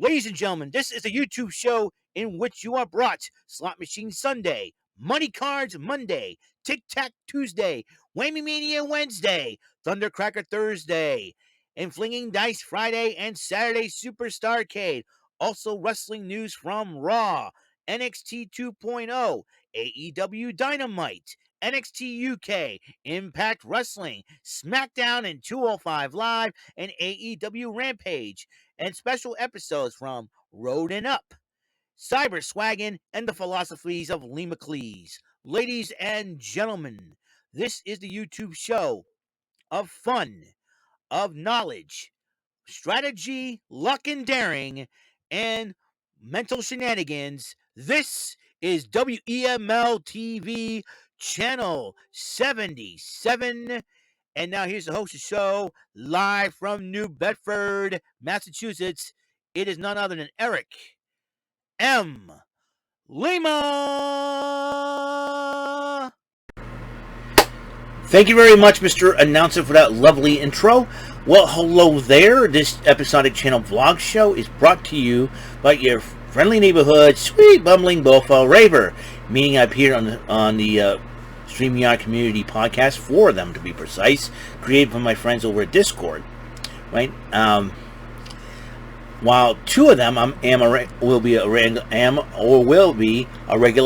Ladies and gentlemen, this is a YouTube show in which you are brought Slot Machine Sunday, Money Cards Monday, Tic Tac Tuesday, Whammy Mania Wednesday, Thundercracker Thursday, and Flinging Dice Friday and Saturday Superstarcade. Also wrestling news from Raw, NXT 2.0, AEW Dynamite, NXT UK, Impact Wrestling, SmackDown and 205 Live, and AEW Rampage, and special episodes from Road and Up, Cyber Swaggin', and the philosophies of Lee McLeese. Ladies and gentlemen, this is the YouTube show of fun, of knowledge, strategy, luck and daring, and mental shenanigans. This is WEML-TV Channel 77. And now here's the host of the show, live from New Bedford, Massachusetts. It is none other than Eric M. Lima. Thank you very much, Mr. Announcer, for that lovely intro. Well, hello there. This episodic channel vlog show is brought to you by your friendly neighborhood, sweet bumbling bofo raver, meaning I appear on the StreamYard community podcast, 4 of them to be precise, created by my friends over at Discord, right? While 2 of them will be a regular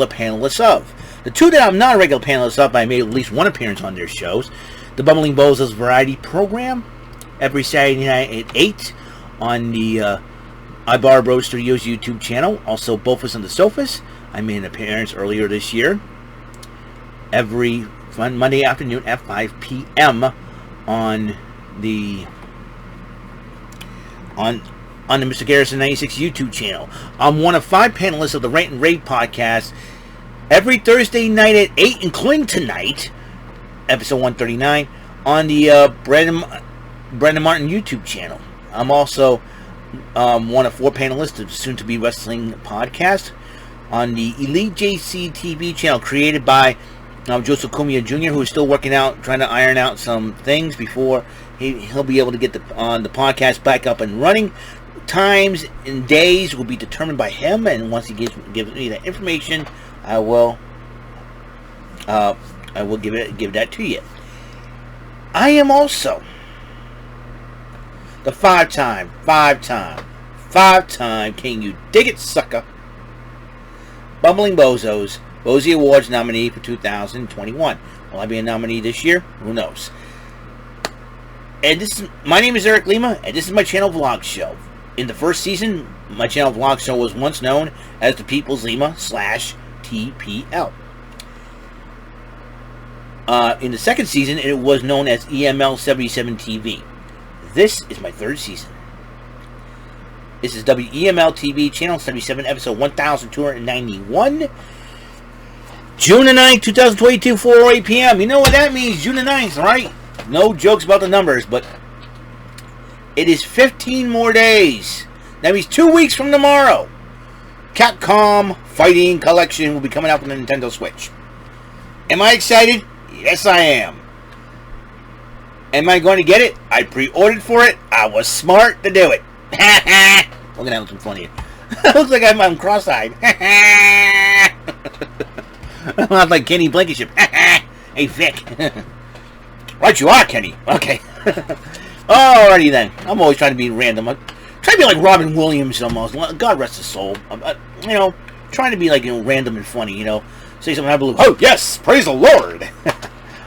panelist of. The 2 that I'm not a regular panelist of, I made at least one appearance on their shows. The Bumbling Bozos Variety Program, every Saturday night at 8 on the iBar Bro Studios YouTube channel. Also, Bofus on the Sofas. I made an appearance earlier this year. Every Monday afternoon at 5 p.m. on the Mr. Garrison 96 YouTube channel. I'm one of 5 panelists of the Rant and Rave podcast every Thursday night at 8, including tonight, episode 139, on the Brandon Martin YouTube channel. I'm also one of 4 panelists of the soon-to-be wrestling podcast on the Elite JC TV channel, created by Joseph Kumia Jr., who is still working out, trying to iron out some things before he'll be able to get the podcast back up and running. Times and days will be determined by him, and once he gives me that information, I will give that to you. I am also the five-time, can you dig it, sucker, Bumbling Bozos Bozy Awards nominee for 2021. Will I be a nominee this year? Who knows? And my name is Eric Lima, and this is my channel vlog show. In the first season, my channel vlog show was once known as the People's Lima /TPL. In the second season, it was known as EML-77 TV. This is my 3rd season. This is WEML-TV Channel 77, episode 1291. June the 9th, 2022, 4:08 p.m. You know what that means, June the 9th, right? No jokes about the numbers, but it is 15 more days. That means 2 weeks from tomorrow. Capcom Fighting Collection will be coming out on the Nintendo Switch. Am I excited? Yes, I am. Am I going to get it? I pre-ordered for it. I was smart to do it. Look at that, looking funny. Looks like I'm cross-eyed. I'm like Kenny Blankenship. Hey, Vic. Right you are, Kenny. Okay. Alrighty then. I'm always trying to be random. I'm trying to be like Robin Williams almost. God rest his soul. Trying to be like, random and funny, Say something I believe. Oh, yes. Praise the Lord.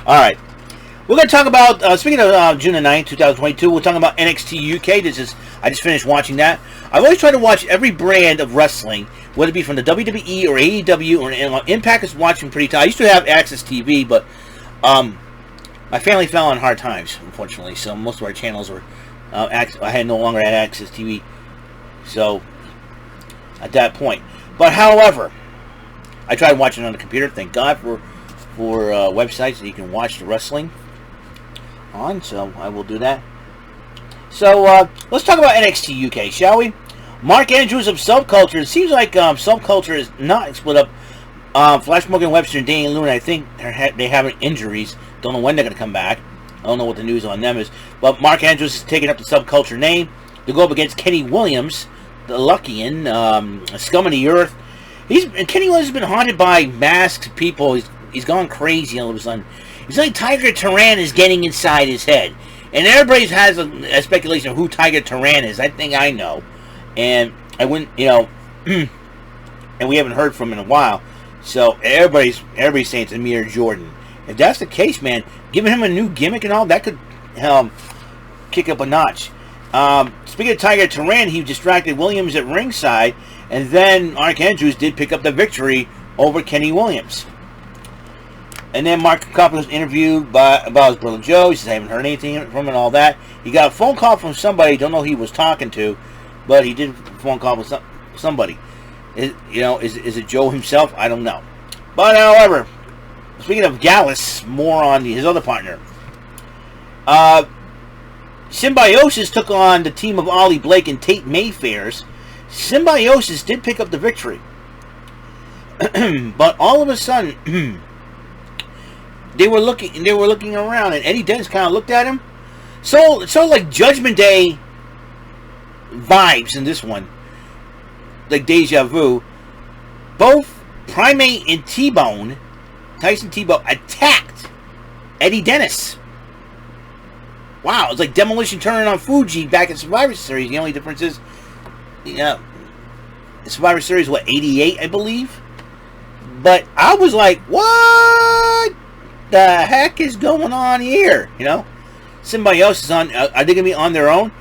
Alright. We're going to talk about, speaking of June the 9th, 2022, we're talking about NXT UK. I just finished watching that. I've always tried to watch every brand of wrestling, whether it be from the WWE or AEW or Impact is watching pretty tight. I used to have Access TV, but my family fell on hard times, unfortunately, so most of our channels were, I had no longer had Access TV, so, at that point. But, however, I tried watching on the computer. Thank God for websites that you can watch the wrestling on, so I will do that. So, let's talk about NXT UK, shall we? Mark Andrews of Subculture. It seems like Subculture is not split up. Flash Morgan Webster and Daniel Luna, I think they have injuries. Don't know when they're going to come back. I don't know what the news on them is. But Mark Andrews is taking up the Subculture name to go up against Kenny Williams, the Luckian, Scum of the Earth. Kenny Williams has been haunted by masked people. He's gone crazy all of a sudden. It's like Tiger Turan is getting inside his head. And everybody has a speculation of who Tiger Turan is. I think I know. And I wouldn't, and we haven't heard from him in a while. So everybody's saying it's Amir Jordan. If that's the case, man, giving him a new gimmick and all, that could kick up a notch. Speaking of Tiger Turan, he distracted Williams at ringside, and then Mark Andrews did pick up the victory over Kenny Williams. And then Mark Coppola was interviewed about his brother Joe. He says, I haven't heard anything from him and all that. He got a phone call from somebody, don't know who he was talking to, but he did a phone call with somebody. Is it Joe himself? I don't know. But however, speaking of Gallus, more on his other partner. Symbiosis took on the team of Ollie Blake and Tate Mayfairs. Symbiosis did pick up the victory. But all of a sudden, they were looking around, and Eddie Dennis kind of looked at him. So it's sort of like Judgment Day vibes in this one. Like Deja Vu. Both Primate and T-Bone, Tyson T-Bone, attacked Eddie Dennis. Wow, it's like Demolition turning on Fuji back in Survivor Series. The only difference is, Survivor Series, 88, I believe? But I was like, what the heck is going on here? Symbiosis on, are they going to be on their own?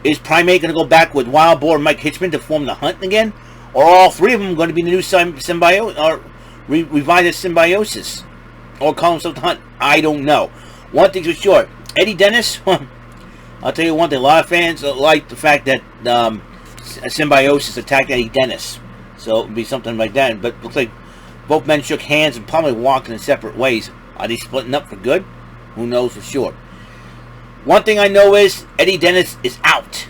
Is Primate going to go back with Wild Boar and Mike Hitchman to form the Hunt again? Or are all three of them going to be the new Symbiosis, or revive the Symbiosis? Or call themselves the Hunt? I don't know. One thing's for sure. Eddie Dennis, I'll tell you one thing, a lot of fans like the fact that Symbiosis attacked Eddie Dennis. So it would be something like that. But it looks like both men shook hands and probably walked in separate ways. Are they splitting up for good? Who knows for sure. One thing I know is Eddie Dennis is out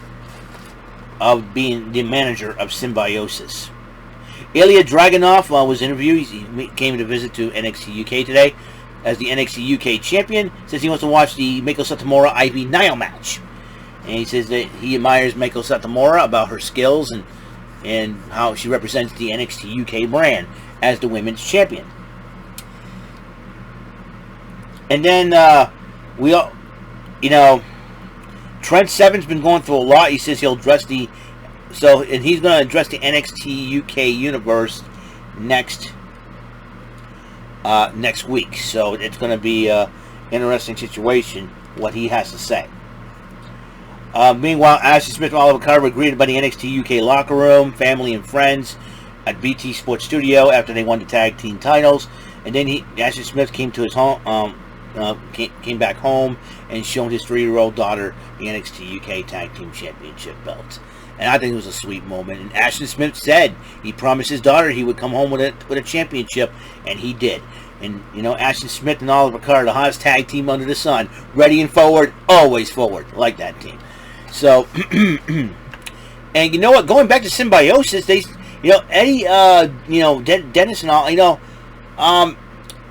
of being the manager of Symbiosis. Ilya Dragunov was interviewed. He came to visit to NXT UK today as the NXT UK champion. Says he wants to watch the Meiko Satomura Ivy Nile match. And he says that he admires Meiko Satomura about her skills and how she represents the NXT UK brand as the women's champion. And then Trent Seven's been going through a lot. He says he'll address and he's going to address the NXT UK universe next week. So it's going to be an interesting situation what he has to say. Meanwhile, Ashley Smith and Oliver Carter were greeted by the NXT UK locker room, family and friends at BT Sports Studio after they won the tag team titles. And then Ashley Smith came to his home, came back home and shown his 3-year-old daughter the NXT UK Tag Team Championship belt. And I think it was a sweet moment. And Ashley Smith said he promised his daughter he would come home with a championship, and he did. And Ashley Smith and Oliver Carter, the hottest tag team under the sun, ready and forward, always forward. I like that team. So, and you know what? Going back to Symbiosis, Eddie, Dennis and all,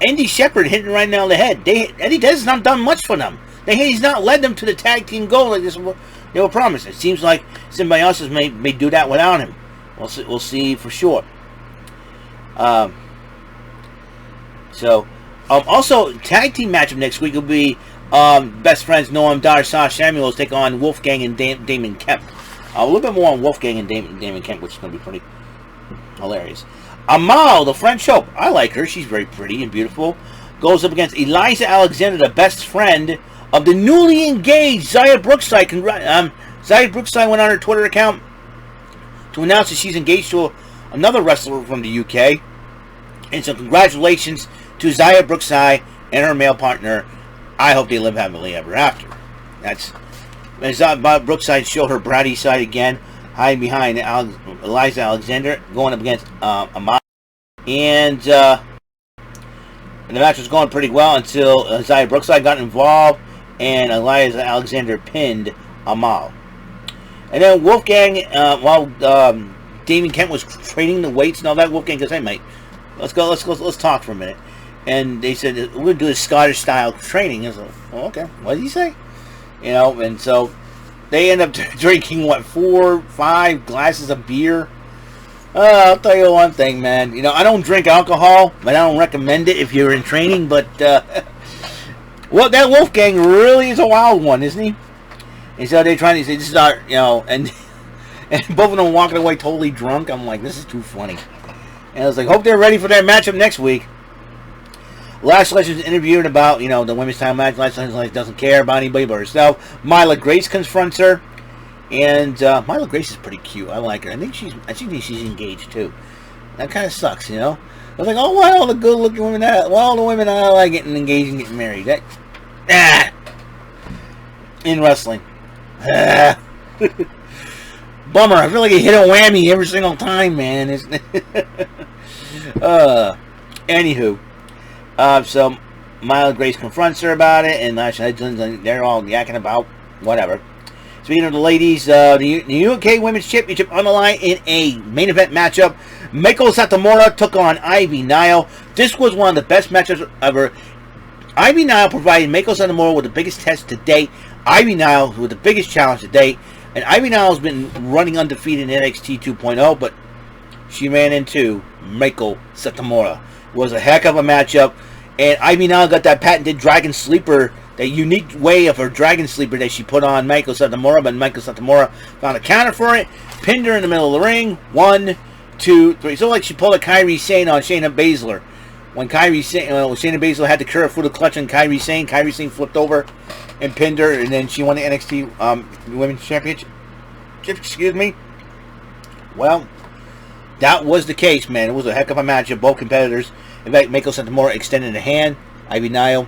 Andy Shepherd hitting right now on the head. Eddie Dennis has not done much for them. He's not led them to the tag team goal like this. They were promised. It seems like Symbiosis may do that without him. We'll see for sure. Also, tag team matchup next week will be best friends Noam Dar, Sasha Samuels take on Wolfgang and Damon Kemp. A little bit more on Wolfgang and Damon Kemp, which is going to be pretty hilarious. Amale, the French Hope, I like her. She's very pretty and beautiful. Goes up against Eliza Alexander, the best friend of the newly engaged Zaya Brookside. Zaya Brookside went on her Twitter account to announce that she's engaged to another wrestler from the UK. And so congratulations to Zaya Brookside and her male partner. I hope they live happily ever after. Zaya Brookside showed her bratty side again, hiding behind Eliza Alexander, going up against Amale. And the match was going pretty well until Zaya Brookside got involved and Eliza Alexander pinned Amale. And then Wolfgang, while Damon Kemp was training the weights and all that, Wolfgang goes, "Hey mate, let's talk for a minute." And they said, "We're gonna do a Scottish style training." I was like, "Oh, okay, what did he say?" And so they end up drinking, what, 4 or 5 glasses of beer. I'll tell you one thing, man. You know, I don't drink alcohol, but I don't recommend it if you're in training. But, well, that Wolfgang really is a wild one, isn't he? And so they're trying to say, this is our, you know, and both of them walking away totally drunk. I'm like, this is too funny. And I was like, hope they're ready for their matchup next week. Lash Legends interviewed about, you know, the women's title match. Lash Legends doesn't care about anybody but herself. Myla Grace confronts her. And Myla Grace is pretty cute. I like her. I think she's engaged too. That kind of sucks, you know. I was like, oh, why all the good-looking women? Why all the women I like getting engaged and getting married? In wrestling, bummer. I feel like I hit a whammy every single time, man. Isn't it? Anywho, so Myla Grace confronts her about it, and Lash Legends, they're all yakking about whatever. Speaking of the ladies, the UK Women's Championship on the line in a main event matchup. Meiko Satomura took on Ivy Nile. This was one of the best matchups ever. Ivy Nile provided Meiko Satomura with the biggest test to date. Ivy Nile with the biggest challenge to date. And Ivy Nile has been running undefeated in NXT 2.0, but she ran into Meiko Satomura. It was a heck of a matchup. And Ivy Nile got that patented Dragon Sleeper, that unique way of her Dragon Sleeper that she put on Meiko Satomura, but Meiko Satomura found a counter for it, pinned her in the middle of the ring. 1, 2, 3. So like she pulled a Kairi Sane on Shayna Baszler. When Shayna Baszler had the curve through the clutch on Kairi Sane flipped over and pinned her, and then she won the NXT Women's Championship. Excuse me. Well, that was the case, man. It was a heck of a match of both competitors. In fact, Meiko Satomura extended a hand. Ivy Nile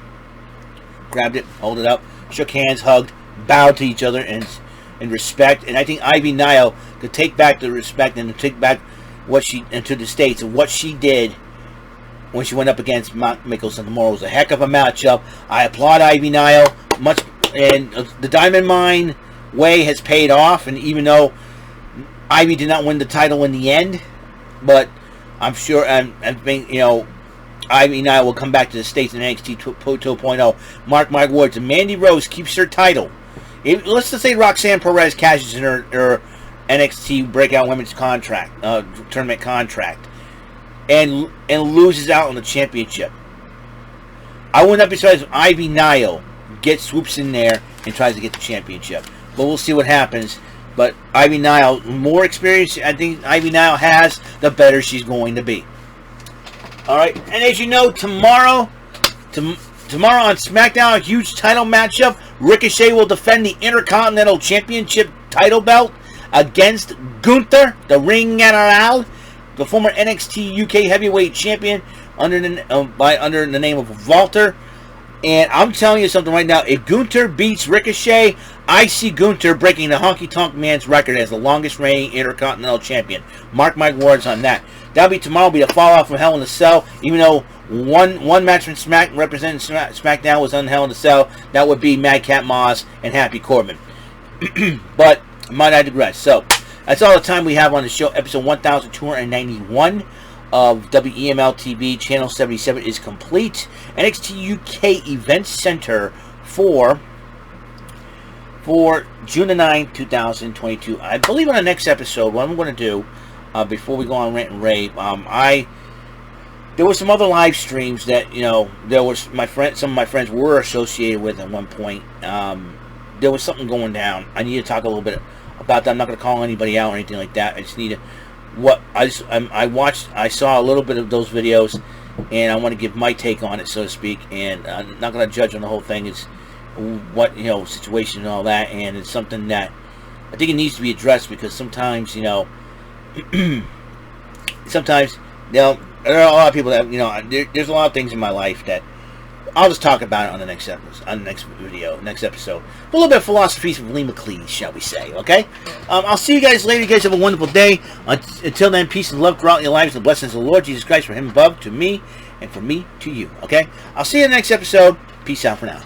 grabbed it, held it up, shook hands, hugged, bowed to each other in respect. And I think Ivy Nile, to take back the respect and to take back what she, into the States, and what she did when she went up against Meiko Satomura was a heck of a matchup. I applaud Ivy Nile much, and the Diamond Mine way has paid off. And even though Ivy did not win the title in the end, but I'm sure, I think, you know, Ivy Nile will come back to the States in NXT 2.0. Mark my words, if Mandy Rose keeps her title, let's just say Roxanne Perez cashes in her NXT Breakout Women's contract, tournament contract, and loses out on the championship, I would not be surprised if Ivy Nile swoops in there and tries to get the championship. But we'll see what happens. But Ivy Nile, more experience I think Ivy Nile has, the better she's going to be. Alright, and as you know, tomorrow on SmackDown, a huge title matchup. Ricochet will defend the Intercontinental Championship title belt against Gunther, the Ring General, the former NXT UK Heavyweight Champion under the name of Walter. And I'm telling you something right now. If Gunther beats Ricochet, I see Gunther breaking the Honky Tonk Man's record as the longest reigning Intercontinental Champion. Mark my words on that. That'll be tomorrow. Be the fallout from Hell in a Cell. Even though one match from representing SmackDown was on Hell in a Cell, that would be Madcap Moss and Happy Corbin. But might I digress. So that's all the time we have on the show. Episode 1291 of WEML-TV Channel 77 is complete. NXT UK Event Center for June 9, 2022. I believe on the next episode, what I'm going to do, before we go on Rant and Rave, there were some other live streams that, you know, some of my friends were associated with at one point. There was something going down. I need to talk a little bit about that. I'm not going to call anybody out or anything like that. I just need to, I saw a little bit of those videos, and I want to give my take on it, so to speak. And I'm not going to judge on the whole thing. It's what, you know, situation and all that, and it's something that I think it needs to be addressed, because sometimes, you know, sometimes, you know, there are a lot of people that, you know, there's a lot of things in my life that I'll just talk about it on the next episode, next episode. A little bit of philosophy from Lee McLean, shall we say, okay? I'll see you guys later. You guys have a wonderful day. Until then, peace and love throughout your lives, and the blessings of the Lord Jesus Christ from Him above to me, and from me to you, okay? I'll see you in the next episode. Peace out for now.